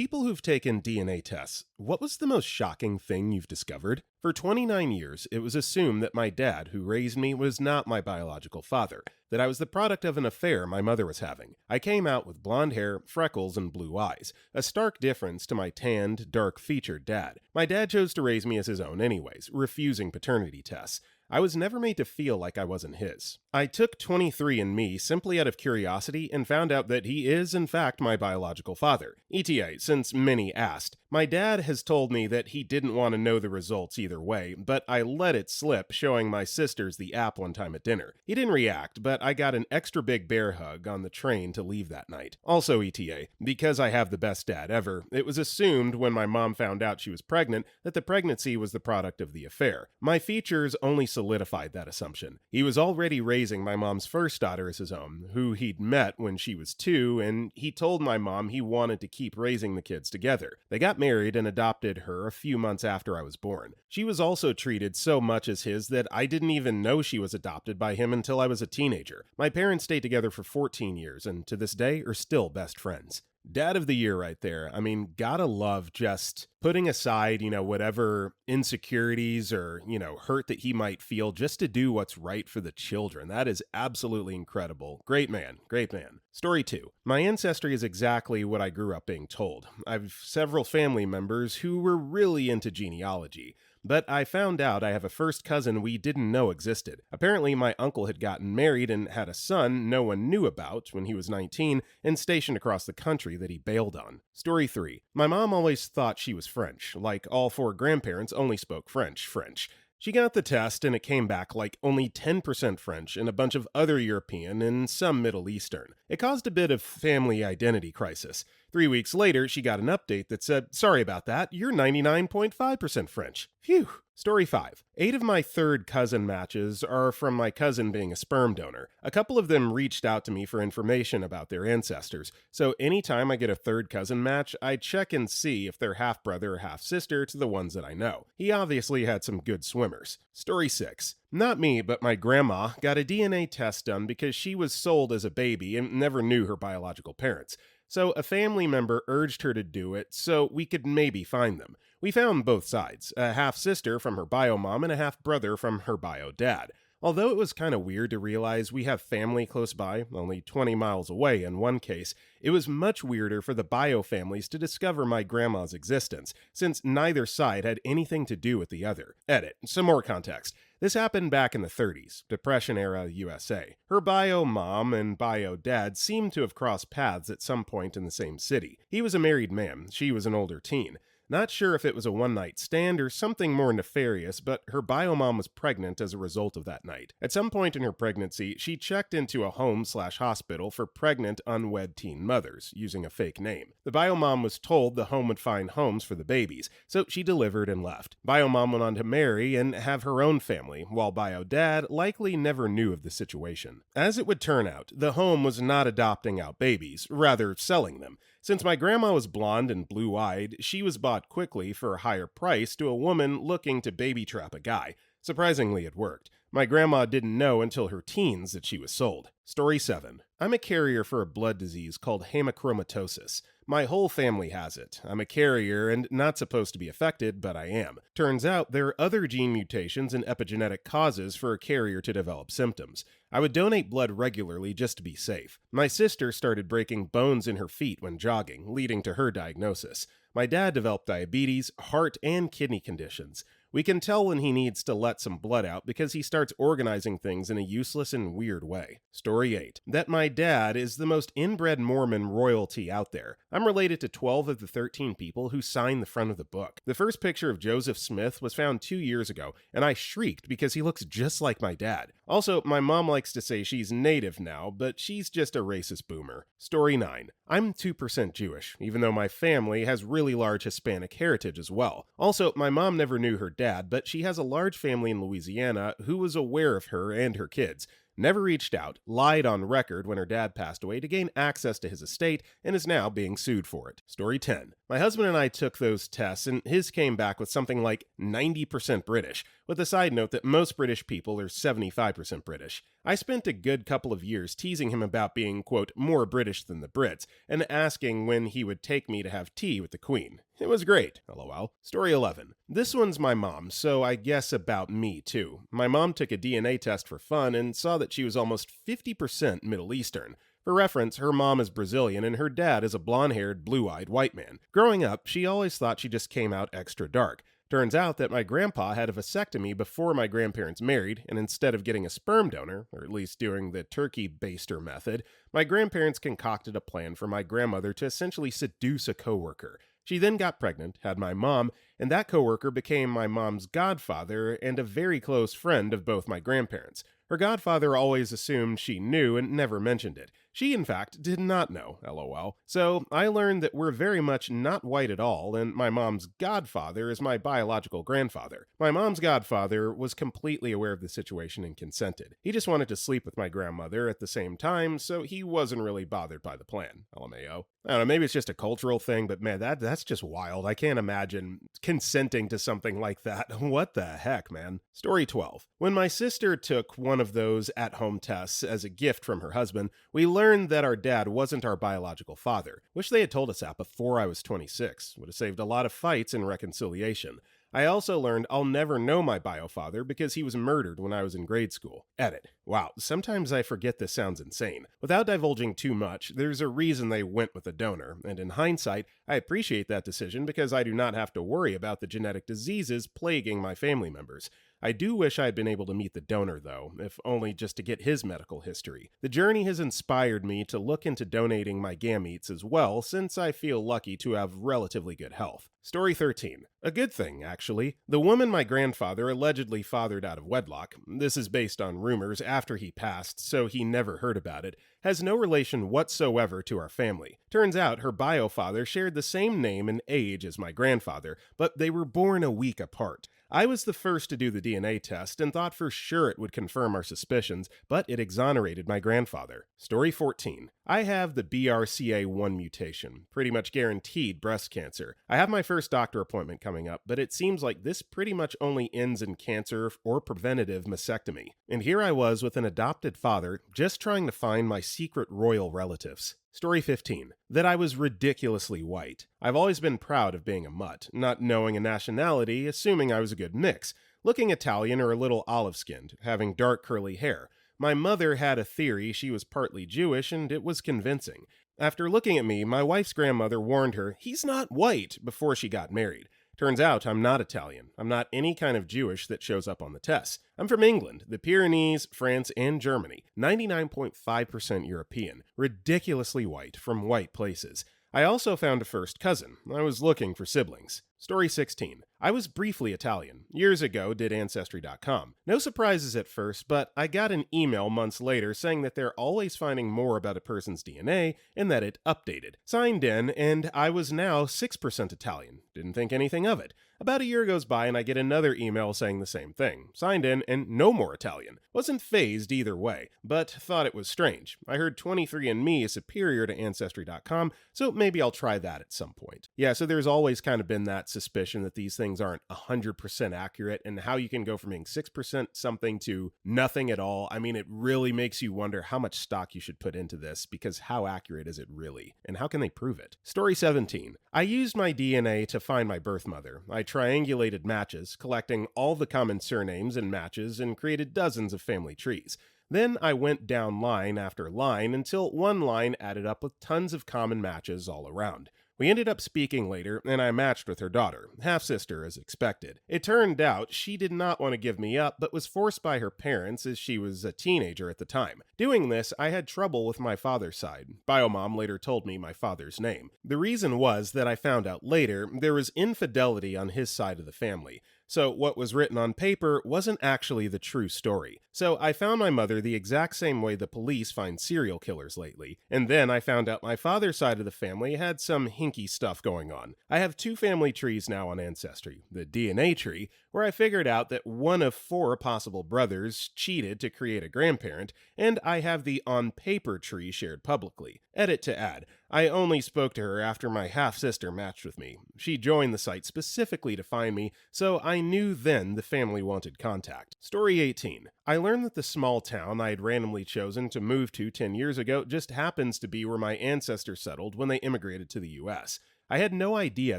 people who've taken DNA tests, what was the most shocking thing you've discovered? For 29 years, it was assumed that my dad, who raised me, was not my biological father, that I was the product of an affair my mother was having. I came out with blonde hair, freckles, and blue eyes, a stark difference to my tanned, dark-featured dad. My dad chose to raise me as his own anyways, refusing paternity tests. I was never made to feel like I wasn't his. I took 23andMe simply out of curiosity and found out that he is, in fact, my biological father. ETA, since many asked. My dad has told me that he didn't want to know the results either way, but I let it slip, showing my sisters the app one time at dinner. He didn't react, but I got an extra big bear hug on the train to leave that night. Also ETA, because I have the best dad ever, it was assumed when my mom found out she was pregnant that the pregnancy was the product of the affair. My features only solidified that assumption. He was already raising my mom's first daughter as his own, who he'd met when she was 2, and he told my mom he wanted to keep raising the kids together. They got married and adopted her a few months after I was born. She was also treated so much as his that I didn't even know she was adopted by him until I was a teenager. My parents stayed together for 14 years and to this day are still best friends. Dad of the year right there. I mean, gotta love just putting aside, whatever insecurities or, hurt that he might feel just to do what's right for the children. That is absolutely incredible. Great man. Great man. Story 2. My ancestry is exactly what I grew up being told. I've several family members who were really into genealogy. But I found out I have a first cousin we didn't know existed. Apparently, my uncle had gotten married and had a son no one knew about when he was 19 and stationed across the country that he bailed on. Story 3. My mom always thought she was French, like all 4 grandparents only spoke French. She got the test and it came back like only 10% French and a bunch of other European and some Middle Eastern. It caused a bit of family identity crisis. 3 weeks later, she got an update that said, "Sorry about that, you're 99.5% French." Phew. Story 5. 8 of my third cousin matches are from my cousin being a sperm donor. A couple of them reached out to me for information about their ancestors, so anytime I get a third cousin match, I check and see if they're half-brother or half-sister to the ones that I know. He obviously had some good swimmers. Story 6. Not me, but my grandma got a DNA test done because she was sold as a baby and never knew her biological parents. So a family member urged her to do it so we could maybe find them. We found both sides, a half-sister from her bio mom and a half-brother from her bio dad. Although it was kind of weird to realize we have family close by, only 20 miles away in one case, it was much weirder for the bio families to discover my grandma's existence, since neither side had anything to do with the other. Edit. Some more context. This happened back in the 30s, Depression-era USA. Her bio mom and bio dad seemed to have crossed paths at some point in the same city. He was a married man, she was an older teen. Not sure if it was a one-night stand or something more nefarious, but her bio mom was pregnant as a result of that night. At some point in her pregnancy, she checked into a home/hospital for pregnant, unwed teen mothers, using a fake name. The bio mom was told the home would find homes for the babies, so she delivered and left. Bio mom went on to marry and have her own family, while bio dad likely never knew of the situation. As it would turn out, the home was not adopting out babies, rather selling them. Since my grandma was blonde and blue-eyed, she was bought quickly for a higher price to a woman looking to baby trap a guy. Surprisingly, it worked. My grandma didn't know until her teens that she was sold. Story 7. I'm a carrier for a blood disease called hemochromatosis. My whole family has it. I'm a carrier and not supposed to be affected, but I am. Turns out there are other gene mutations and epigenetic causes for a carrier to develop symptoms. I would donate blood regularly just to be safe. My sister started breaking bones in her feet when jogging, leading to her diagnosis. My dad developed diabetes, heart, and kidney conditions. We can tell when he needs to let some blood out because he starts organizing things in a useless and weird way. Story 8. That my dad is the most inbred Mormon royalty out there. I'm related to 12 of the 13 people who signed the front of the book. The first picture of Joseph Smith was found 2 years ago, and I shrieked because he looks just like my dad. Also, my mom likes to say she's native now, but she's just a racist boomer. Story 9. I'm 2% Jewish, even though my family has really large Hispanic heritage as well. Also, my mom never knew her dad, but she has a large family in Louisiana who was aware of her and her kids. Never reached out, lied on record when her dad passed away to gain access to his estate, and is now being sued for it. Story 10. My husband and I took those tests, and his came back with something like 90% British, with a side note that most British people are 75% British. I spent a good couple of years teasing him about being, quote, more British than the Brits, and asking when he would take me to have tea with the Queen. It was great, lol. Story 11. This one's my mom, so I guess about me too. My mom took a DNA test for fun and saw that she was almost 50% Middle Eastern. For reference, her mom is Brazilian and her dad is a blonde-haired, blue-eyed white man. Growing up, she always thought she just came out extra dark. Turns out that my grandpa had a vasectomy before my grandparents married, and instead of getting a sperm donor, or at least doing the turkey baster method, my grandparents concocted a plan for my grandmother to essentially seduce a coworker. She then got pregnant, had my mom, and that coworker became my mom's godfather and a very close friend of both my grandparents. Her godfather always assumed she knew and never mentioned it. She, in fact, did not know, lol. So I learned that we're very much not white at all, and my mom's godfather is my biological grandfather. My mom's godfather was completely aware of the situation and consented. He just wanted to sleep with my grandmother at the same time, so he wasn't really bothered by the plan, LMAO. I don't know, maybe it's just a cultural thing, but man, that's just wild. I can't imagine consenting to something like that. What the heck, man? Story 12. When my sister took one of those at-home tests as a gift from her husband, we learned that our dad wasn't our biological father. Wish they had told us that before I was 26. Would have saved a lot of fights and reconciliation. I also learned I'll never know my bio-father because he was murdered when I was in grade school. Edit. Wow, sometimes I forget this sounds insane. Without divulging too much, there's a reason they went with a donor, and in hindsight, I appreciate that decision because I do not have to worry about the genetic diseases plaguing my family members. I do wish I had been able to meet the donor, though, if only just to get his medical history. The journey has inspired me to look into donating my gametes as well, since I feel lucky to have relatively good health. Story 13. A good thing, actually. The woman my grandfather allegedly fathered out of wedlock, this is based on rumors after he passed, so he never heard about it, has no relation whatsoever to our family. Turns out her bio-father shared the same name and age as my grandfather, but they were born a week apart. I was the first to do the DNA test and thought for sure it would confirm our suspicions, but it exonerated my grandfather. Story 14. I have the BRCA1 mutation, pretty much guaranteed breast cancer. I have my first doctor appointment coming up, but it seems like this pretty much only ends in cancer or preventative mastectomy. And here I was with an adopted father, just trying to find my secret royal relatives. Story 15. That I was ridiculously white. I've always been proud of being a mutt, not knowing a nationality, assuming I was a good mix, looking Italian or a little olive-skinned, having dark curly hair. My mother had a theory she was partly Jewish, and it was convincing. After looking at me, my wife's grandmother warned her, "He's not white," before she got married. Turns out I'm not Italian. I'm not any kind of Jewish that shows up on the tests. I'm from England, the Pyrenees, France, and Germany. 99.5% European. Ridiculously white from white places. I also found a first cousin. I was looking for siblings. Story 16. I was briefly Italian. Years ago, did Ancestry.com. No surprises at first, but I got an email months later saying that they're always finding more about a person's DNA and that it updated. Signed in, and I was now 6% Italian. Didn't think anything of it. About a year goes by and I get another email saying the same thing. Signed in and no more Italian. Wasn't phased either way, but thought it was strange. I heard 23andMe is superior to Ancestry.com, so maybe I'll try that at some point. Yeah, so there's always kind of been that suspicion that these things aren't 100% accurate, and how you can go from being 6% something to nothing at all. I mean, it really makes you wonder how much stock you should put into this, because how accurate is it really? And how can they prove it? Story 17. I used my DNA to find my birth mother. I triangulated matches, collecting all the common surnames and matches, and created dozens of family trees. Then I went down line after line until one line added up with tons of common matches all around. We ended up speaking later, and I matched with her daughter, half-sister as expected. It turned out she did not want to give me up, but was forced by her parents as she was a teenager at the time. Doing this, I had trouble with my father's side. Biomom later told me my father's name. The reason was that I found out later there was infidelity on his side of the family. So what was written on paper wasn't actually the true story. So I found my mother the exact same way the police find serial killers lately, and then I found out my father's side of the family had some hinky stuff going on. I have 2 family trees now on Ancestry. The DNA tree, where I figured out that one of 4 possible brothers cheated to create a grandparent, and I have the on-paper tree shared publicly. Edit to add, I only spoke to her after my half-sister matched with me. She joined the site specifically to find me, so I knew then the family wanted contact. Story 18. I learned that the small town I had randomly chosen to move to 10 years ago just happens to be where my ancestors settled when they immigrated to the US. I had no idea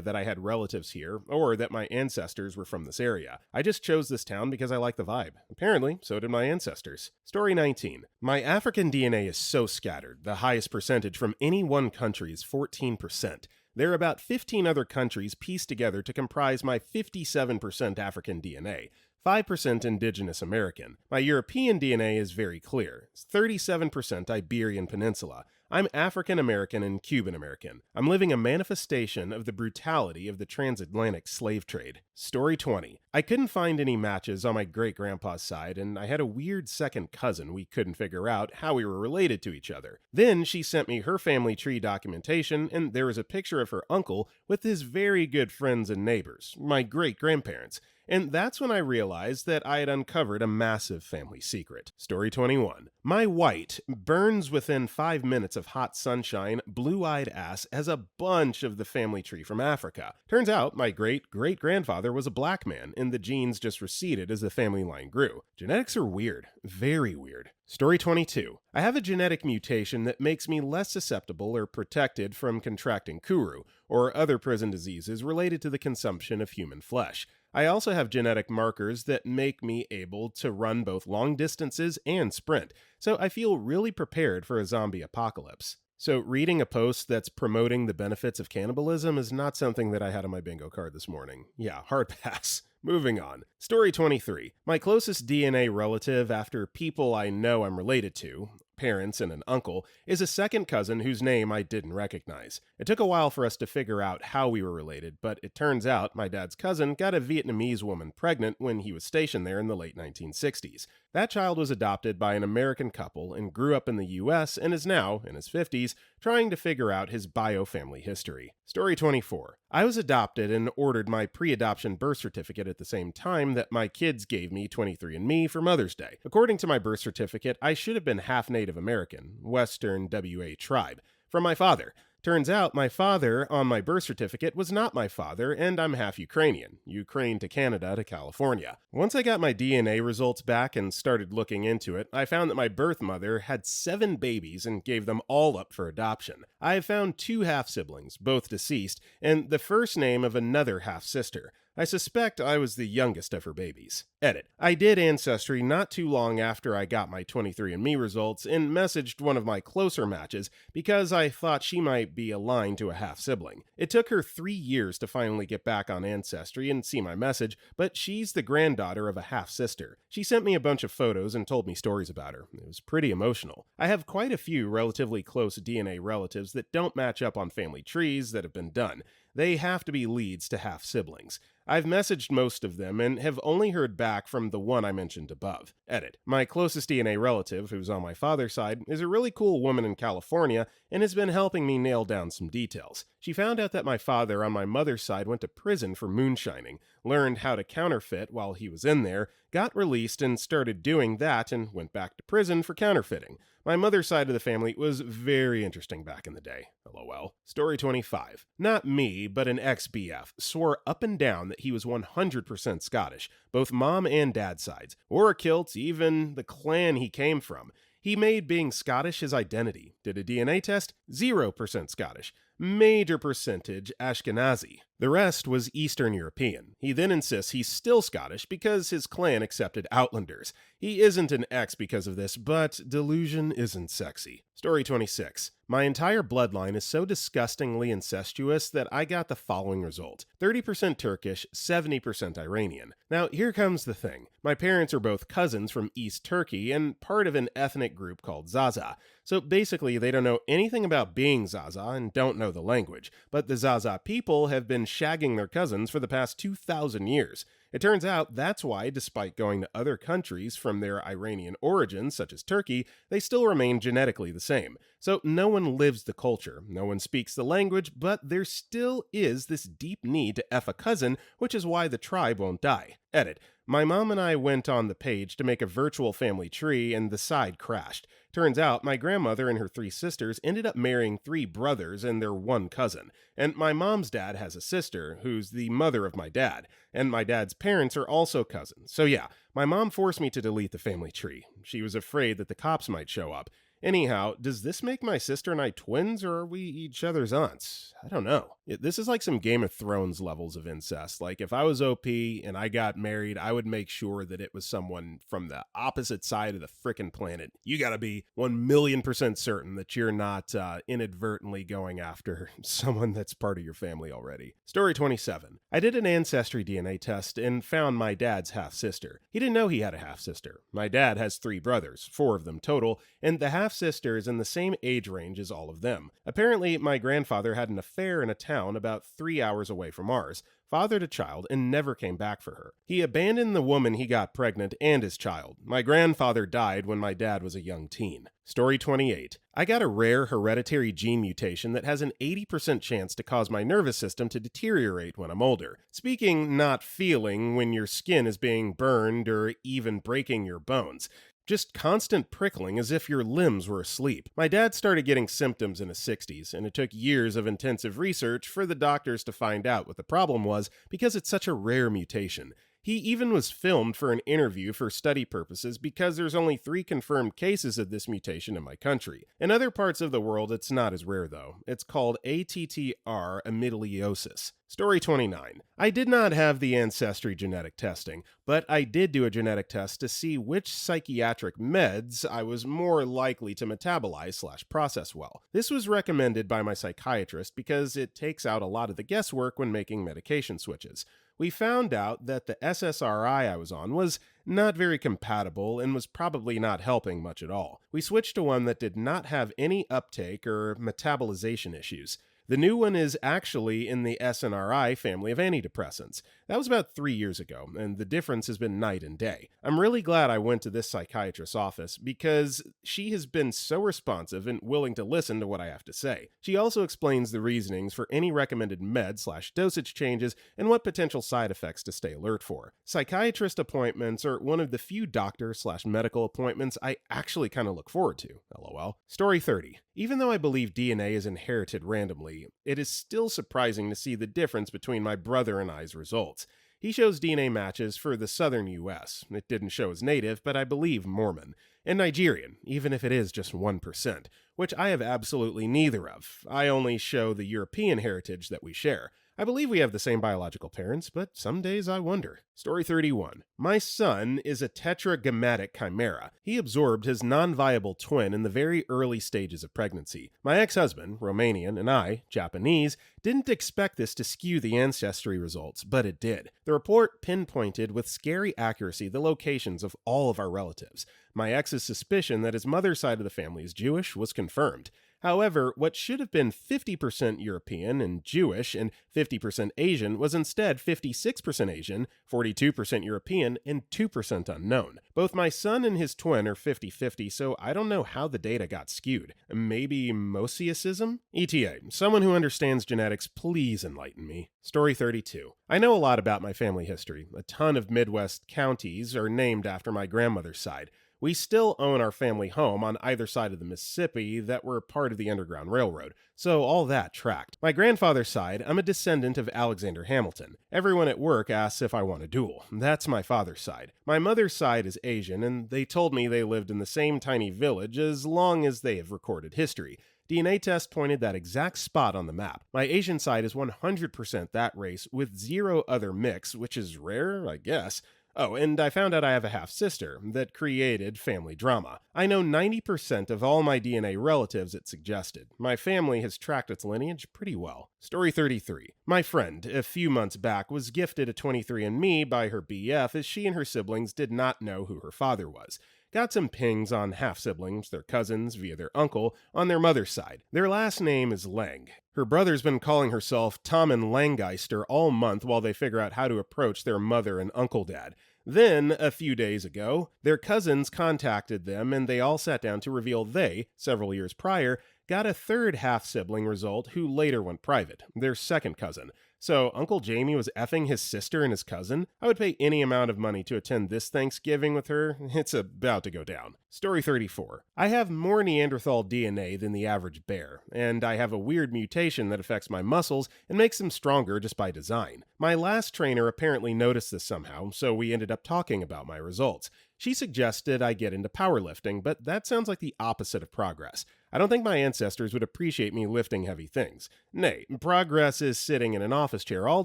that I had relatives here, or that my ancestors were from this area. I just chose this town because I like the vibe. Apparently, so did my ancestors. Story 19. My African DNA is so scattered, the highest percentage from any one country is 14%. There are about 15 other countries pieced together to comprise my 57% African DNA. 5% Indigenous American. My European DNA is very clear. It's 37% Iberian Peninsula. I'm African American and Cuban American. I'm living a manifestation of the brutality of the transatlantic slave trade. Story 20. I couldn't find any matches on my great-grandpa's side, and I had a weird second cousin we couldn't figure out how we were related to each other. Then she sent me her family tree documentation, and there was a picture of her uncle with his very good friends and neighbors, my great-grandparents. And that's when I realized that I had uncovered a massive family secret. Story 21. My white, burns within 5 minutes of hot sunshine, blue-eyed ass has a bunch of the family tree from Africa. Turns out my great-great-grandfather was a black man, and the genes just receded as the family line grew. Genetics are weird. Very weird. Story 22. I have a genetic mutation that makes me less susceptible or protected from contracting Kuru, or other prison diseases related to the consumption of human flesh. I also have genetic markers that make me able to run both long distances and sprint, so I feel really prepared for a zombie apocalypse. So reading a post that's promoting the benefits of cannibalism is not something that I had on my bingo card this morning. Yeah, hard pass. Moving on. Story 23. My closest DNA relative after people I know I'm related to, parents and an uncle, is a second cousin whose name I didn't recognize. It took a while for us to figure out how we were related, but it turns out my dad's cousin got a Vietnamese woman pregnant when he was stationed there in the late 1960s. That child was adopted by an American couple and grew up in the US and is now, in his 50s, trying to figure out his bio-family history. Story 24. I was adopted and ordered my pre-adoption birth certificate at the same time that my kids gave me 23andMe for Mother's Day. According to my birth certificate, I should have been half Native American, Western WA tribe, from my father. Turns out my father on my birth certificate was not my father, and I'm half Ukrainian. Ukraine to Canada to California. Once I got my DNA results back and started looking into it, I found that my birth mother had 7 babies and gave them all up for adoption. I have found 2 half-siblings, both deceased, and the first name of another half-sister. I suspect I was the youngest of her babies. Edit. I did Ancestry not too long after I got my 23andMe results and messaged one of my closer matches because I thought she might be aligned to a half-sibling. It took her 3 years to finally get back on Ancestry and see my message, but she's the granddaughter of a half-sister. She sent me a bunch of photos and told me stories about her. It was pretty emotional. I have quite a few relatively close DNA relatives that don't match up on family trees that have been done. They have to be leads to half-siblings. I've messaged most of them and have only heard back from the one I mentioned above. Edit. My closest DNA relative, who's on my father's side, is a really cool woman in California and has been helping me nail down some details. She found out that my father on my mother's side went to prison for moonshining, learned how to counterfeit while he was in there, got released and started doing that and went back to prison for counterfeiting. My mother's side of the family was very interesting back in the day. LOL. Story 25. Not me, but an ex-BF swore up and down that he was 100% Scottish, both mom and dad sides, or kilt, even the clan he came from. He made being Scottish his identity. Did a DNA test? 0% Scottish. Major percentage Ashkenazi. The rest was Eastern European. He then insists he's still Scottish because his clan accepted Outlanders. He isn't an ex because of this, but delusion isn't sexy. Story 26. My entire bloodline is so disgustingly incestuous that I got the following result. 30% Turkish, 70% Iranian. Now, here comes the thing. My parents are both cousins from East Turkey and part of an ethnic group called Zaza. So basically, they don't know anything about being Zaza and don't know the language. But the Zaza people have been shagging their cousins for the past 2,000 years. It turns out that's why, despite going to other countries from their Iranian origins, such as Turkey, they still remain genetically the same. So no one lives the culture, no one speaks the language, but there still is this deep need to F a cousin, which is why the tribe won't die. Edit. My mom and I went on the page to make a virtual family tree, and the side crashed. Turns out my grandmother and her 3 sisters ended up marrying 3 brothers and their 1 cousin. And my mom's dad has a sister, who's the mother of my dad. And my dad's parents are also cousins. So yeah, my mom forced me to delete the family tree. She was afraid that the cops might show up. Anyhow, does this make my sister and I twins, or are we each other's aunts? I don't know. This is like some Game of Thrones levels of incest. Like, if I was OP and I got married, I would make sure that it was someone from the opposite side of the frickin' planet. You gotta be 1,000,000% certain that you're not inadvertently going after someone that's part of your family already. Story 27. I did an Ancestry DNA test and found my dad's half-sister. He didn't know he had a half-sister. My dad has 3 brothers, 4 of them total, and the half-sister is in the same age range as all of them. Apparently, my grandfather had an affair in a town about 3 hours away from ours, fathered a child, and never came back for her. He abandoned the woman he got pregnant and his child. My grandfather died when my dad was a young teen. Story 28. I got a rare hereditary gene mutation that has an 80% chance to cause my nervous system to deteriorate when I'm older. Speaking, not feeling, when your skin is being burned or even breaking your bones. Just constant prickling as if your limbs were asleep. My dad started getting symptoms in his 60s, and it took years of intensive research for the doctors to find out what the problem was because it's such a rare mutation. He even was filmed for an interview for study purposes because there's only 3 confirmed cases of this mutation in my country. In other parts of the world, it's not as rare though. It's called ATTR amyloidosis. Story 29. I did not have the Ancestry genetic testing, but I did do a genetic test to see which psychiatric meds I was more likely to metabolize/process well. This was recommended by my psychiatrist because it takes out a lot of the guesswork when making medication switches. We found out that the SSRI I was on was not very compatible and was probably not helping much at all. We switched to one that did not have any uptake or metabolization issues. The new one is actually in the SNRI family of antidepressants. That was about 3 years ago, and the difference has been night and day. I'm really glad I went to this psychiatrist's office because she has been so responsive and willing to listen to what I have to say. She also explains the reasonings for any recommended med/dosage changes and what potential side effects to stay alert for. Psychiatrist appointments are one of the few doctor/medical appointments I actually kind of look forward to. LOL. Story 30. Even though I believe DNA is inherited randomly, it is still surprising to see the difference between my brother and I's results. He shows DNA matches for the southern US. It didn't show his native, but I believe Mormon. And Nigerian, even if it is just 1%, which I have absolutely neither of. I only show the European heritage that we share. I believe we have the same biological parents, but some days I wonder. Story 31. My son is a tetragrammatic chimera. He absorbed his non-viable twin in the very early stages of pregnancy. My ex-husband, Romanian, and I, Japanese, didn't expect this to skew the ancestry results, but it did. The report pinpointed with scary accuracy the locations of all of our relatives. My ex's suspicion that his mother's side of the family is Jewish was confirmed. However, what should have been 50% European and Jewish and 50% Asian was instead 56% Asian, 42% European, and 2% unknown. Both my son and his twin are 50-50, so I don't know how the data got skewed. Maybe Mosaicism? ETA, someone who understands genetics, please enlighten me. Story 32. I know a lot about my family history. A ton of Midwest counties are named after my grandmother's side. We still own our family home on either side of the Mississippi that were part of the Underground Railroad, so all that tracked. My grandfather's side, I'm a descendant of Alexander Hamilton. Everyone at work asks if I want a duel. That's my father's side. My mother's side is Asian, and they told me they lived in the same tiny village as long as they have recorded history. DNA test pointed that exact spot on the map. My Asian side is 100% that race, with 0 other mix, which is rare, I guess. Oh, and I found out I have a half-sister that created family drama. I know 90% of all my DNA relatives it suggested. My family has tracked its lineage pretty well. Story 33. My friend, a few months back, was gifted a 23andMe by her BF as she and her siblings did not know who her father was. got some pings on half-siblings, their cousins, via their uncle, on their mother's side. Their last name is Lang. Her brother's been calling herself Tom and Langeister all month while they figure out how to approach their mother and uncle dad. Then, a few days ago, their cousins contacted them and they all sat down to reveal they, several years prior, got a third half-sibling result who later went private, their second cousin. So Uncle Jamie was effing his sister and his cousin? I would pay any amount of money to attend this Thanksgiving with her. It's about to go down. Story 34. I have more Neanderthal DNA than the average bear, and I have a weird mutation that affects my muscles and makes them stronger just by design. My last trainer apparently noticed this somehow, so we ended up talking about my results. She suggested I get into powerlifting, but that sounds like the opposite of progress. I don't think my ancestors would appreciate me lifting heavy things. Nay, progress is sitting in an office chair all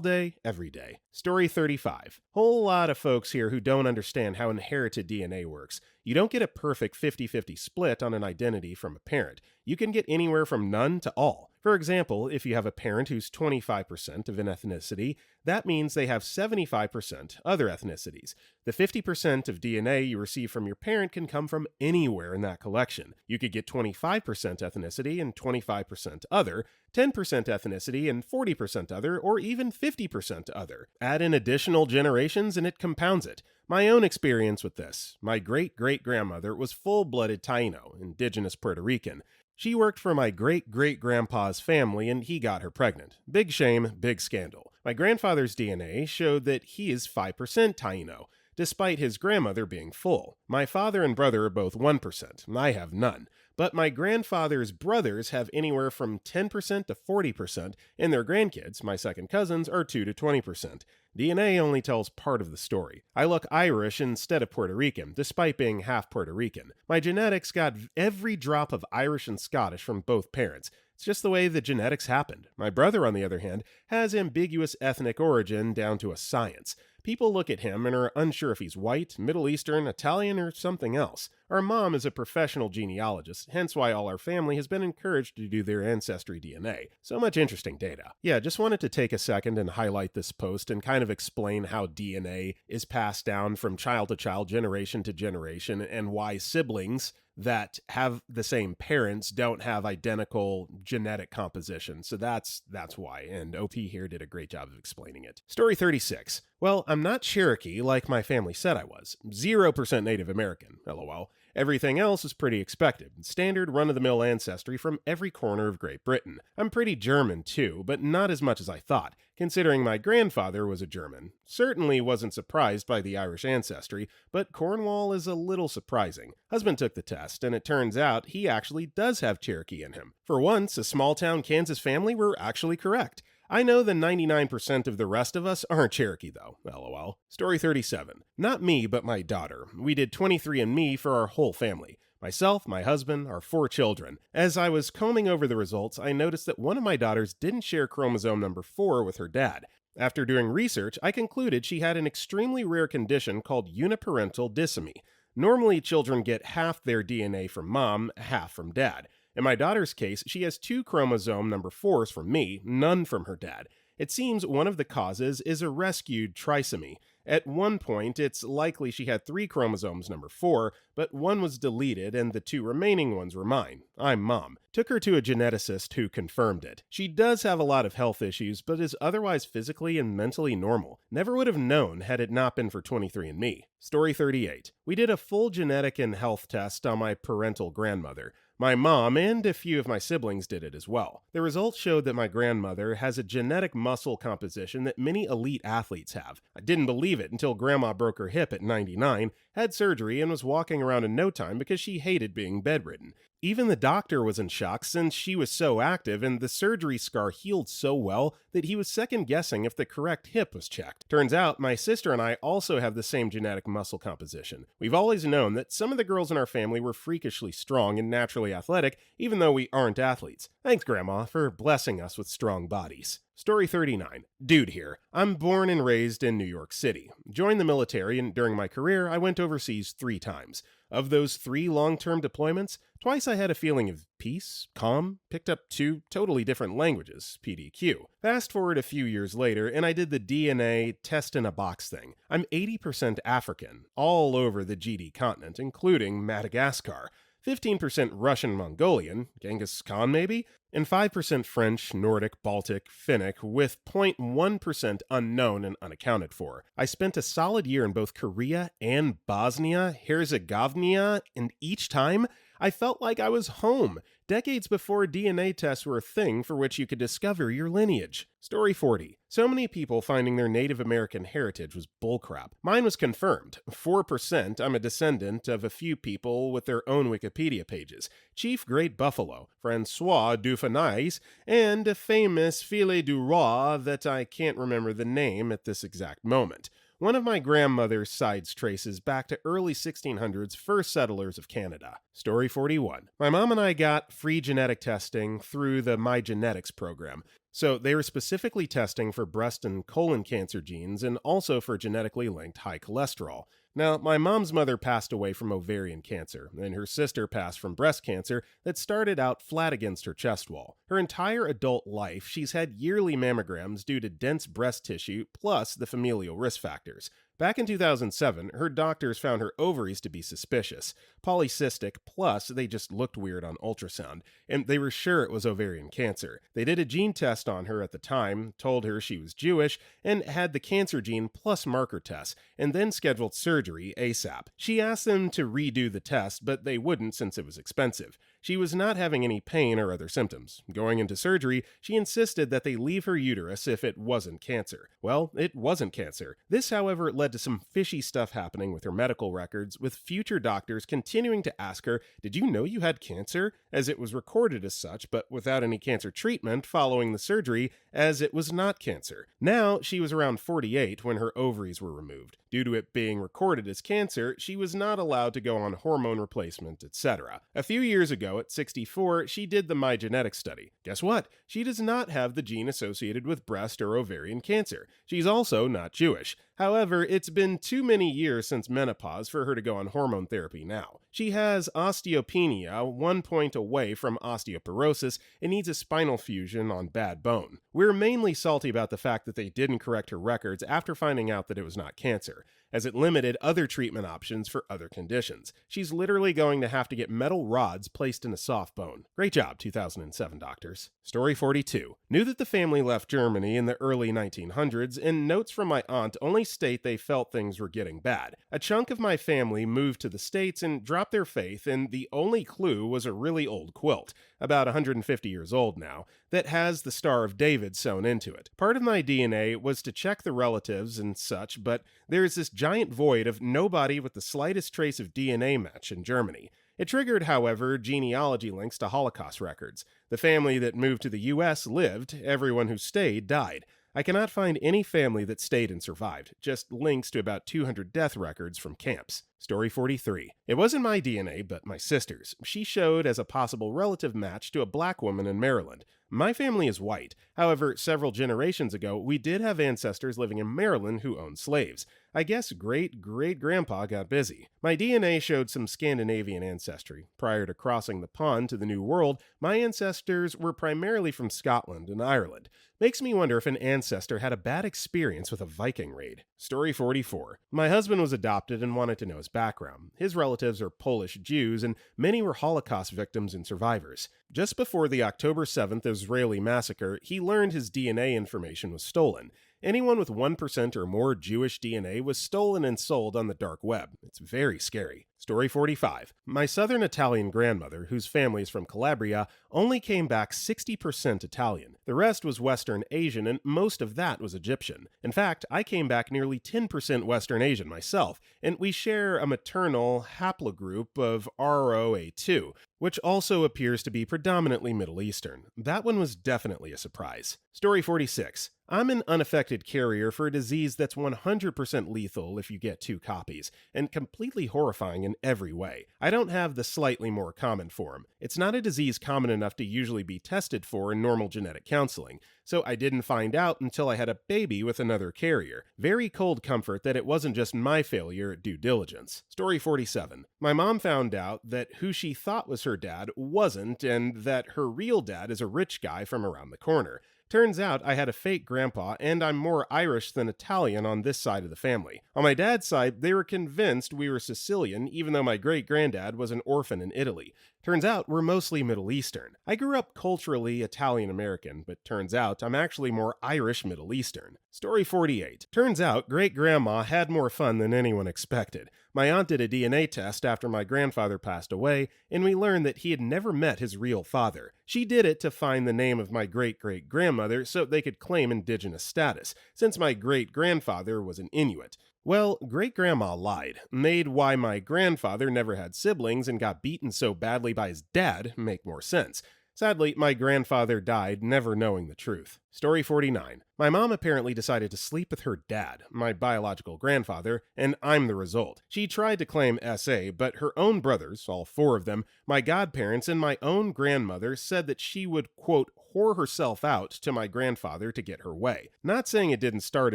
day, every day. Story 35. Whole lot of folks here who don't understand how inherited DNA works. You don't get a perfect 50-50 split on an identity from a parent. You can get anywhere from none to all. For example, if you have a parent who's 25% of an ethnicity, that means they have 75% other ethnicities. The 50% of DNA you receive from your parent can come from anywhere in that collection. You could get 25% ethnicity and 25% other, 10% ethnicity and 40% other, or even 50% other. Add in additional generations and it compounds it. My own experience with this. My great-great-grandmother was full-blooded Taino, indigenous Puerto Rican. She worked for my great-great-grandpa's family and he got her pregnant. Big shame, big scandal. My grandfather's DNA showed that he is 5% Taino, despite his grandmother being full. My father and brother are both 1%. I have none. But my grandfather's brothers have anywhere from 10% to 40%, and their grandkids, my second cousins, are 2 to 20%. DNA only tells part of the story. I look Irish instead of Puerto Rican, despite being half Puerto Rican. My genetics got every drop of Irish and Scottish from both parents. It's just the way the genetics happened. My brother, on the other hand, has ambiguous ethnic origin down to a science. People look at him and are unsure if he's white, Middle Eastern, Italian, or something else. Our mom is a professional genealogist, hence why all our family has been encouraged to do their ancestry DNA. So much interesting data. Yeah, just wanted to take a second and highlight this post and kind of explain how DNA is passed down from child to child, generation to generation, and why siblings that have the same parents don't have identical genetic composition. So that's why, and OP here did a great job of explaining it. Story 36. Well, I'm not Cherokee like my family said I was. 0% Native American, lol. Everything else is pretty expected. Standard run-of-the-mill ancestry from every corner of Great Britain. I'm pretty German too, but not as much as I thought, considering my grandfather was a German. Certainly wasn't surprised by the Irish ancestry, but Cornwall is a little surprising. Husband took the test, and it turns out he actually does have Cherokee in him. For once, a small-town Kansas family were actually correct. I know the 99% of the rest of us aren't Cherokee though, lol. Story 37. Not me, but my daughter. We did 23andMe for our whole family. Myself, my husband, our 4 children. As I was combing over the results, I noticed that one of my daughters didn't share chromosome number 4 with her dad. After doing research, I concluded she had an extremely rare condition called uniparental disomy. Normally, children get half their DNA from mom, half from dad. In my daughter's case, she has 2 chromosome number 4s from me, none from her dad. It seems one of the causes is a rescued trisomy. At one point, it's likely she had 3 chromosomes number 4, but one was deleted and the 2 remaining ones were mine. I'm mom. Took her to a geneticist who confirmed it. She does have a lot of health issues, but is otherwise physically and mentally normal. Never would have known had it not been for 23andMe. Story 38. We did a full genetic and health test on my parental grandmother. My mom and a few of my siblings did it as well. The results showed that my grandmother has a genetic muscle composition that many elite athletes have. I didn't believe it until grandma broke her hip at 99, had surgery, and was walking around in no time because she hated being bedridden. Even the doctor was in shock since she was so active and the surgery scar healed so well that he was second-guessing if the correct hip was checked. Turns out, my sister and I also have the same genetic muscle composition. We've always known that some of the girls in our family were freakishly strong and naturally athletic, even though we aren't athletes. Thanks, Grandma, for blessing us with strong bodies. Story 39. Dude here. I'm born and raised in New York City. Joined the military, and during my career, I went overseas 3 times. Of those 3 long-term deployments, twice I had a feeling of peace, calm, picked up 2 totally different languages, PDQ. Fast forward a few years later, and I did the DNA test in a box thing. I'm 80% African, all over the GD continent, including Madagascar. 15% Russian Mongolian, Genghis Khan maybe, and 5% French, Nordic, Baltic, Finnic, with 0.1% unknown and unaccounted for. I spent a solid year in both Korea and Bosnia, Herzegovina, and each time, I felt like I was home, decades before DNA tests were a thing for which you could discover your lineage. Story 40. So many people finding their Native American heritage was bullcrap. Mine was confirmed. 4%, I'm a descendant of a few people with their own Wikipedia pages. Chief Great Buffalo, Francois Dufenais, and a famous filet du roi that I can't remember the name at this exact moment. One of my grandmother's sides traces back to early 1600s first settlers of Canada. Story 41. My mom and I got free genetic testing through the My Genetics program. So they were specifically testing for breast and colon cancer genes and also for genetically linked high cholesterol. Now, my mom's mother passed away from ovarian cancer, and her sister passed from breast cancer that started out flat against her chest wall. Her entire adult life, she's had yearly mammograms due to dense breast tissue plus the familial risk factors. Back in 2007, her doctors found her ovaries to be suspicious, polycystic, plus they just looked weird on ultrasound, and they were sure it was ovarian cancer. They did a gene test on her at the time, told her she was Jewish, and had the cancer gene plus marker tests, and then scheduled surgery ASAP. She asked them to redo the test, but they wouldn't since it was expensive. She was not having any pain or other symptoms. Going into surgery, she insisted that they leave her uterus if it wasn't cancer. Well, it wasn't cancer. This, however, led to some fishy stuff happening with her medical records, with future doctors continuing to ask her, "Did you know you had cancer?" as it was recorded as such, but without any cancer treatment following the surgery, as it was not cancer. Now, she was around 48 when her ovaries were removed. Due to it being recorded as cancer, she was not allowed to go on hormone replacement, etc. A few years ago, at 64, she did the My Genetics study. Guess what? She does not have the gene associated with breast or ovarian cancer. She's also not Jewish. However, it's been too many years since menopause for her to go on hormone therapy now. She has osteopenia, 1 point away from osteoporosis, and needs a spinal fusion on bad bone. We're mainly salty about the fact that they didn't correct her records after finding out that it was not cancer, as it limited other treatment options for other conditions. She's literally going to have to get metal rods placed in a soft bone. Great job, 2007 doctors. Story 42. Knew that the family left Germany in the early 1900s, and notes from my aunt only state they felt things were getting bad. A chunk of my family moved to the States and dropped their faith, and the only clue was a really old quilt, about 150 years old now, that has the Star of David sewn into it. Part of my DNA was to check the relatives and such, but there's this giant void of nobody with the slightest trace of DNA match in Germany. It triggered, however, genealogy links to Holocaust records. The family that moved to the US lived, everyone who stayed died. I cannot find any family that stayed and survived, just links to about 200 death records from camps. Story 43. It wasn't my DNA, but my sister's. She showed as a possible relative match to a black woman in Maryland. My family is white. However, several generations ago, we did have ancestors living in Maryland who owned slaves. I guess great-great-grandpa got busy. My DNA showed some Scandinavian ancestry. Prior to crossing the pond to the New World, my ancestors were primarily from Scotland and Ireland. Makes me wonder if an ancestor had a bad experience with a Viking raid. Story 44. My husband was adopted and wanted to know his background. His relatives are Polish Jews, and many were Holocaust victims and survivors. Just before the October 7th Israeli massacre, he learned his DNA information was stolen. Anyone with 1% or more Jewish DNA was stolen and sold on the dark web. It's very scary. Story 45. My southern Italian grandmother, whose family is from Calabria, only came back 60% Italian. The rest was Western Asian, and most of that was Egyptian. In fact, I came back nearly 10% Western Asian myself, and we share a maternal haplogroup of ROA2, which also appears to be predominantly Middle Eastern. That one was definitely a surprise. Story 46. I'm an unaffected carrier for a disease that's 100% lethal if you get two copies, and completely horrifying in every way. I don't have the slightly more common form. It's not a disease common enough to usually be tested for in normal genetic counseling, so I didn't find out until I had a baby with another carrier. Very cold comfort that it wasn't just my failure at due diligence. Story 47. My mom found out that who she thought was her dad wasn't, and that her real dad is a rich guy from around the corner. Turns out I had a fake grandpa, and I'm more Irish than Italian on this side of the family. On my dad's side, they were convinced we were Sicilian, even though my great-granddad was an orphan in Italy. Turns out we're mostly Middle Eastern. I grew up culturally Italian-American, but turns out I'm actually more Irish Middle Eastern. Story 48. Turns out great-grandma had more fun than anyone expected. My aunt did a DNA test after my grandfather passed away, and we learned that he had never met his real father. She did it to find the name of my great-great-grandmother so they could claim indigenous status, since my great-grandfather was an Inuit. Well, great-grandma lied, made why my grandfather never had siblings and got beaten so badly by his dad make more sense. Sadly, my grandfather died never knowing the truth. Story 49. My mom apparently decided to sleep with her dad, my biological grandfather, and I'm the result. She tried to claim SA, but her own brothers, all four of them, my godparents, and my own grandmother said that she would, quote, whore herself out to my grandfather to get her way. Not saying it didn't start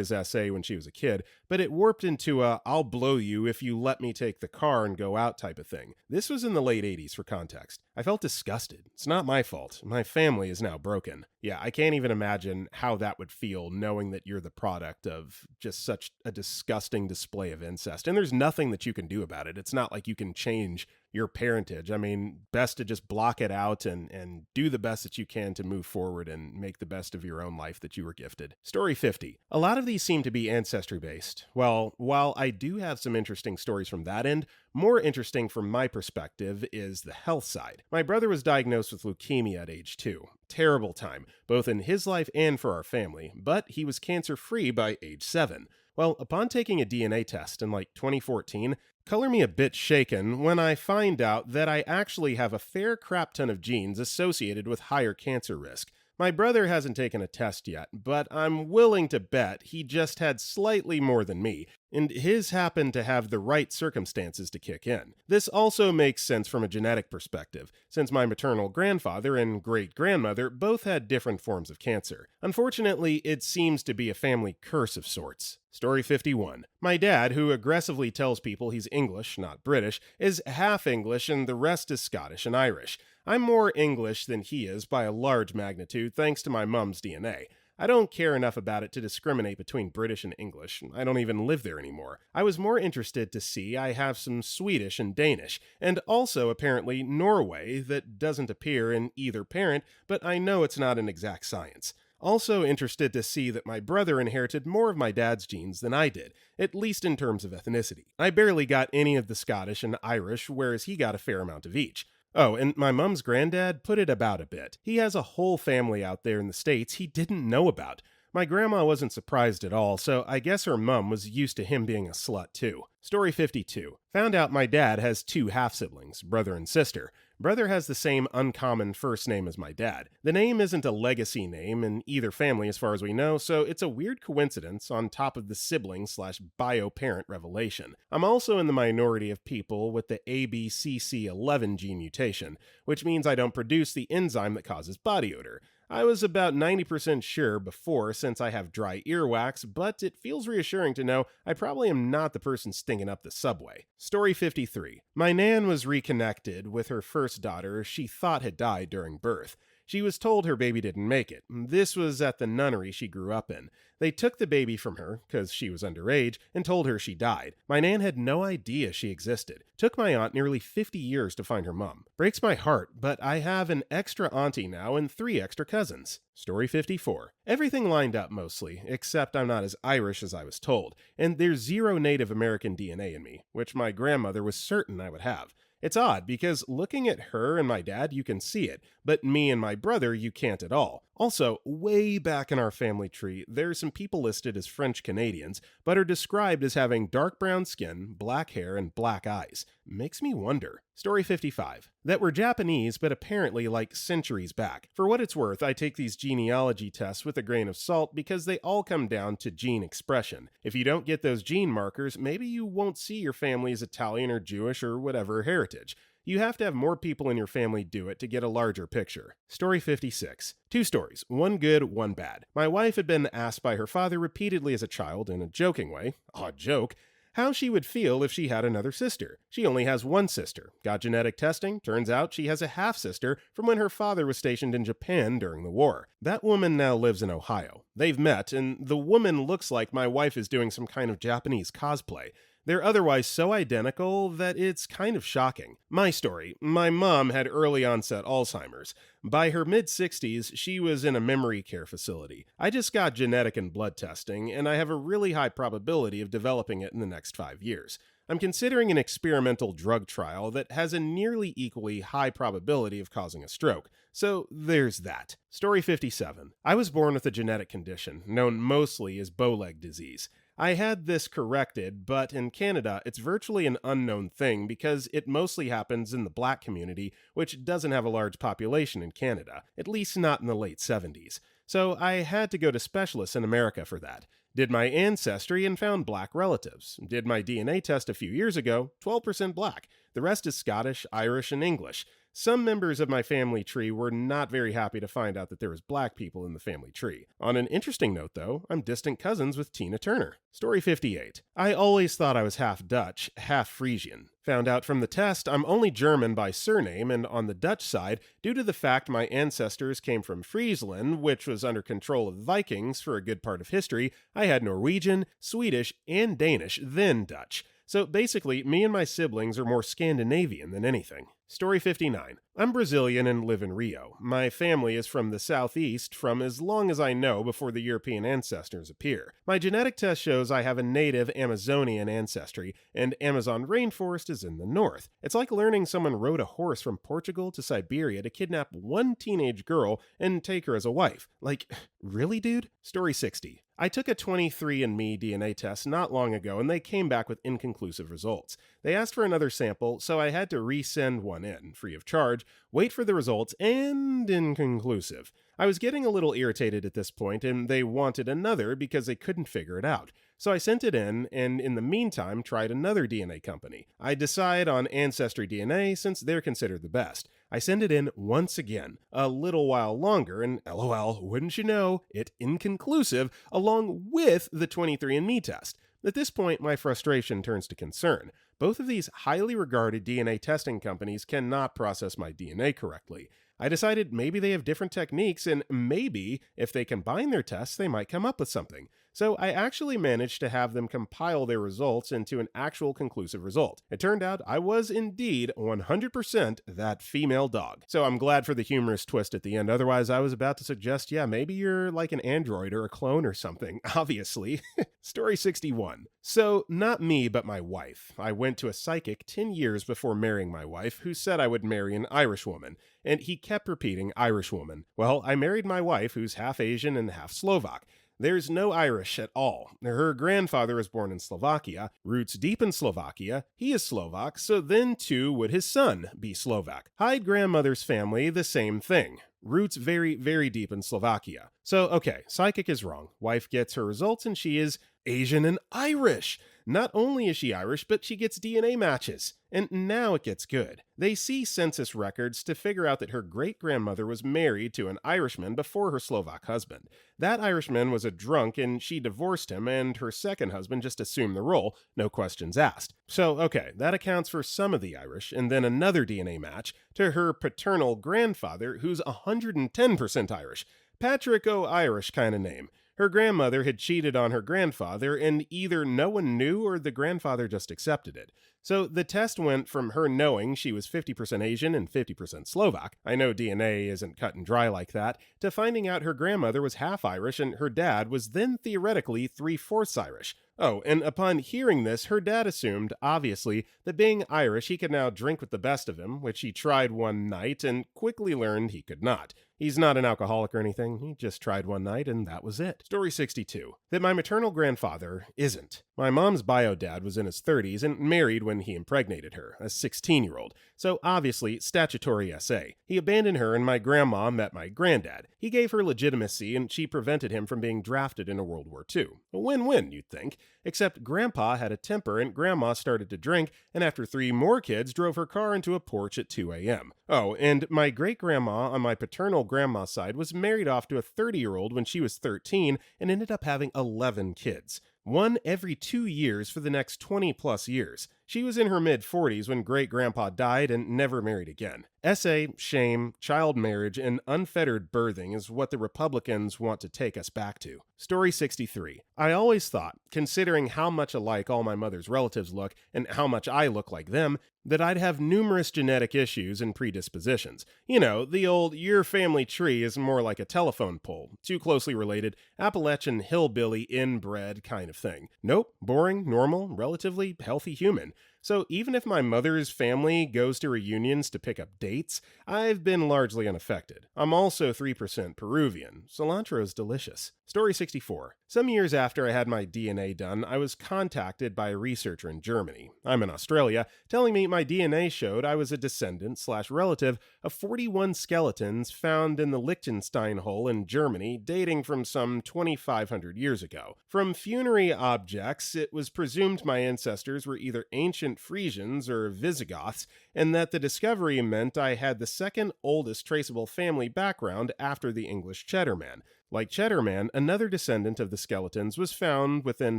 as SA when she was a kid, but it warped into a I'll blow you if you let me take the car and go out type of thing. This was in the late 80s for context. I felt disgusted. It's not my fault. My family is now broken. Yeah, I can't even imagine how that would feel knowing that you're the product of just such a disgusting display of incest. And there's nothing that you can do about it. It's not like you can change your parentage. I mean, best to just block it out and do the best that you can to move forward and make the best of your own life that you were gifted. Story 50. A lot of these seem to be ancestry based. Well, while I do have some interesting stories from that end, more interesting from my perspective is the health side. My brother was diagnosed with leukemia at age 2. Terrible time, both in his life and for our family, but he was cancer-free by age 7. Well, upon taking a DNA test in like 2014, color me a bit shaken when I find out that I actually have a fair crap ton of genes associated with higher cancer risk. My brother hasn't taken a test yet, but I'm willing to bet he just had slightly more than me, and his happened to have the right circumstances to kick in. This also makes sense from a genetic perspective, since my maternal grandfather and great-grandmother both had different forms of cancer. Unfortunately, it seems to be a family curse of sorts. Story 51. My dad, who aggressively tells people he's English, not British, is half English and the rest is Scottish and Irish. I'm more English than he is by a large magnitude thanks to my mum's DNA. I don't care enough about it to discriminate between British and English. I don't even live there anymore. I was more interested to see I have some Swedish and Danish, and also apparently Norway that doesn't appear in either parent, but I know it's not an exact science. Also interested to see that my brother inherited more of my dad's genes than I did, at least in terms of ethnicity. I barely got any of the Scottish and Irish, whereas he got a fair amount of each. Oh, and my mom's granddad put it about a bit. He has a whole family out there in the States he didn't know about. My grandma wasn't surprised at all, so I guess her mum was used to him being a slut too. Story 52. Found out my dad has 2 half-siblings, brother and sister. Brother has the same uncommon first name as my dad. The name isn't a legacy name in either family as far as we know, so it's a weird coincidence on top of the sibling/bio-parent revelation. I'm also in the minority of people with the ABCC11 gene mutation, which means I don't produce the enzyme that causes body odor. I was about 90% sure before since I have dry earwax, but it feels reassuring to know I probably am not the person stinging up the subway. Story 53. My nan was reconnected with her first daughter she thought had died during birth. She was told her baby didn't make it. This was at the nunnery she grew up in. They took the baby from her, because she was underage, and told her she died. My nan had no idea she existed. Took my aunt nearly 50 years to find her mom. Breaks my heart, but I have an extra auntie now and 3 extra cousins. Story 54. Everything lined up mostly, except I'm not as Irish as I was told, and there's 0 Native American DNA in me, which my grandmother was certain I would have. It's odd, because looking at her and my dad, you can see it, but me and my brother, you can't at all. Also, way back in our family tree, there are some people listed as French Canadians, but are described as having dark brown skin, black hair, and black eyes. Makes me wonder. Story 55. That we're Japanese, but apparently like centuries back. For what it's worth, I take these genealogy tests with a grain of salt because they all come down to gene expression. If you don't get those gene markers, maybe you won't see your family as Italian or Jewish or whatever heritage. You have to have more people in your family do it to get a larger picture. Story 56. Two stories, one good, one bad. My wife had been asked by her father repeatedly as a child, in a joking way, odd joke, how she would feel if she had another sister. She only has one sister. Got genetic testing, turns out she has a half-sister from when her father was stationed in Japan during the war. That woman now lives in Ohio. They've met, and the woman looks like my wife is doing some kind of Japanese cosplay. They're otherwise so identical that it's kind of shocking. My story. My mom had early onset Alzheimer's. By her mid-60s, she was in a memory care facility. I just got genetic and blood testing, and I have a really high probability of developing it in the next 5 years. I'm considering an experimental drug trial that has a nearly equally high probability of causing a stroke. So there's that. Story 57. I was born with a genetic condition, known mostly as bow-leg disease. I had this corrected, but in Canada, it's virtually an unknown thing because it mostly happens in the black community, which doesn't have a large population in Canada, at least not in the late 70s. So I had to go to specialists in America for that. Did my Ancestry and found black relatives. Did my DNA test a few years ago, 12% black. The rest is Scottish, Irish, and English. Some members of my family tree were not very happy to find out that there was black people in the family tree. On an interesting note, though, I'm distant cousins with Tina Turner. Story 58. I always thought I was half Dutch, half Frisian. Found out from the test I'm only German by surname, and on the Dutch side, due to the fact my ancestors came from Friesland, which was under control of the Vikings for a good part of history, I had Norwegian, Swedish, and Danish, then Dutch. So basically, me and my siblings are more Scandinavian than anything. Story 59. I'm Brazilian and live in Rio. My family is from the southeast from as long as I know before the European ancestors appear. My genetic test shows I have a native Amazonian ancestry, and Amazon rainforest is in the north. It's like learning someone rode a horse from Portugal to Siberia to kidnap one teenage girl and take her as a wife. Like, really, dude? Story 60. I took a 23andMe DNA test not long ago, and they came back with inconclusive results. They asked for another sample, so I had to resend one in, free of charge, wait for the results, and inconclusive. I was getting a little irritated at this point, and they wanted another because they couldn't figure it out. So I sent it in, and in the meantime tried another DNA company. I decide on Ancestry DNA since they're considered the best. I send it in once again, a little while longer, and LOL, wouldn't you know, it inconclusive, along with the 23andMe test. At this point, my frustration turns to concern. Both of these highly regarded DNA testing companies cannot process my DNA correctly. I decided maybe they have different techniques, and maybe, if they combine their tests, they might come up with something. So I actually managed to have them compile their results into an actual conclusive result. It turned out I was indeed 100% that female dog. So I'm glad for the humorous twist at the end, otherwise I was about to suggest, yeah, maybe you're like an android or a clone or something, obviously. Story 61. So, not me, but my wife. I went to a psychic 10 years before marrying my wife, who said I would marry an Irish woman, and he kept repeating Irish woman. Well, I married my wife, who's half Asian and half Slovak. There's no Irish at all. Her grandfather was born in Slovakia, roots deep in Slovakia, he is Slovak, so then too would his son be Slovak. Hyde grandmother's family, the same thing. Roots very, very deep in Slovakia. So, okay, psychic is wrong. Wife gets her results and she is Asian and Irish. Not only is she Irish, but she gets DNA matches. And now it gets good. They see census records to figure out that her great-grandmother was married to an Irishman before her Slovak husband. That Irishman was a drunk and she divorced him, and her second husband just assumed the role, no questions asked. So, okay, that accounts for some of the Irish, and then another DNA match to her paternal grandfather, who's 110% Irish. Patrick O'Irish kind of name. Her grandmother had cheated on her grandfather, and either no one knew or the grandfather just accepted it. So the test went from her knowing she was 50% Asian and 50% Slovak, I know DNA isn't cut and dry like that, to finding out her grandmother was half Irish and her dad was then theoretically 3/4 Irish. Oh, and upon hearing this, her dad assumed, obviously, that being Irish, he could now drink with the best of him, which he tried one night and quickly learned he could not. He's not an alcoholic or anything, he just tried one night and that was it. Story 62. That my maternal grandfather isn't. My mom's bio dad was in his 30s and married when he impregnated her, a 16-year-old, so obviously statutory SA. He abandoned her and my grandma met my granddad. He gave her legitimacy and she prevented him from being drafted into World War II. A win-win, you'd think. Except grandpa had a temper and grandma started to drink, and after 3 more kids drove her car into a porch at 2 a.m. Oh, and my great-grandma on my paternal grandma's side was married off to a 30-year-old when she was 13 and ended up having 11 kids. One every 2 years for the next 20 plus years. She was in her mid 40s when great grandpa died and never married again. SA, shame, child marriage, and unfettered birthing is what the Republicans want to take us back to. Story 63. I always thought, considering how much alike all my mother's relatives look and how much I look like them, that I'd have numerous genetic issues and predispositions. You know, the old your family tree is more like a telephone pole, too closely related, Appalachian hillbilly inbred kind of thing. Nope, boring, normal, relatively healthy human. So even if my mother's family goes to reunions to pick up dates, I've been largely unaffected. I'm also 3% Peruvian. Cilantro is delicious. Story 64. Some years after I had my DNA done, I was contacted by a researcher in Germany. I'm in Australia, telling me my DNA showed I was a descendant/relative of 41 skeletons found in the Liechtenstein hole in Germany, dating from some 2,500 years ago. From funerary objects, it was presumed my ancestors were either ancient Frisians or Visigoths, and that the discovery meant I had the second oldest traceable family background after the English Cheddarman. Like Cheddarman, another descendant of the skeletons was found within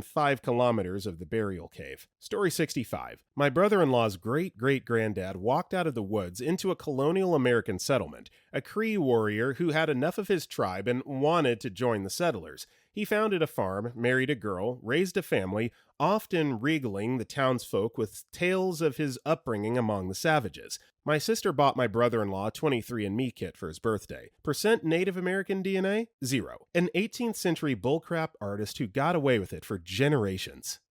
5 kilometers of the burial cave. Story 65. My brother-in-law's great-great-granddad walked out of the woods into a colonial American settlement, a Cree warrior who had enough of his tribe and wanted to join the settlers. He founded a farm, married a girl, raised a family, often regaling the townsfolk with tales of his upbringing among the savages. My sister bought my brother-in-law a 23andMe kit for his birthday. Percent Native American DNA? 0. An 18th century bullcrap artist who got away with it for generations.